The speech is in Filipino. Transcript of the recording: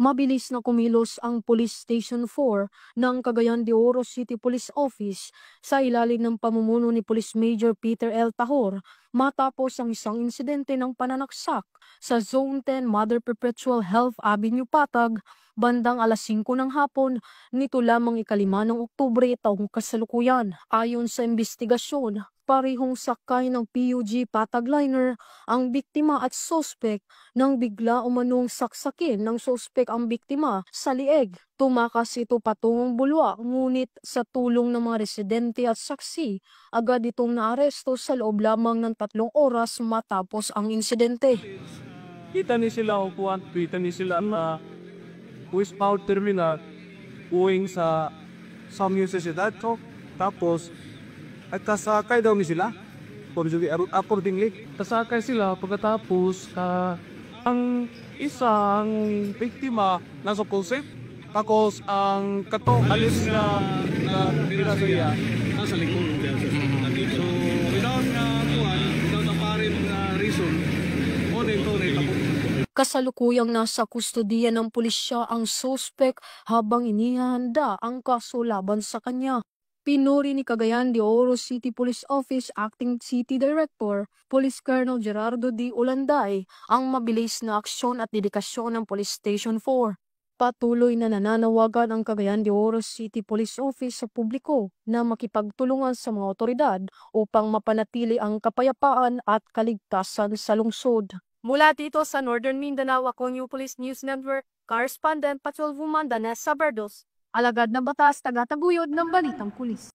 Mabilis na kumilos ang Police Station 4 ng Cagayan de Oro City Police Office sa ilalim ng pamumuno ni Police Major Peter L. Tahor matapos ang isang insidente ng pananaksak sa Zone 10 Mother Perpetual Health Avenue Patag bandang alas 5 ng hapon nito lamang 5 ng Oktubre taong kasalukuyan. Ayon sa investigasyon, parehong sakay ng PUG Patag Liner ang biktima at sospek nang bigla umanong saksakin ng sospek ang biktima sa lieg. Tumakas ito patungong Bulwa, ngunit sa tulong ng mga residente at saksi, agad itong naaresto sa loob lamang ng 3 oras matapos ang insidente. Kita ni sila upuan, kita ni sila na westbound terminal uwing sa universidad ko. Tapos, at kasakay daw ni sila. Accordingly, kasakay sila pagkatapos ang isang biktima nasa pulse. Tapos ang alis na pinasaya nasa likod. So, without apparent reason, kasalukuyang nasa kustodiya ng pulisya ang sospek habang inihanda ang kaso laban sa kanya. Pinuri ni Cagayan de Oro City Police Office Acting City Director, Police Colonel Gerardo D. Ulanday, ang mabilis na aksyon at dedikasyon ng Police Station 4. Patuloy na nananawagan ang Cagayan de Oro City Police Office sa publiko na makipagtulungan sa mga otoridad upang mapanatili ang kapayapaan at kaligtasan sa lungsod. Mula dito sa Northern Mindanao, ako New Police News Network, Correspondent Patrol Vumanda Nessa Verdos, alagad na batas taga-taguyod ng Balitang Pulis.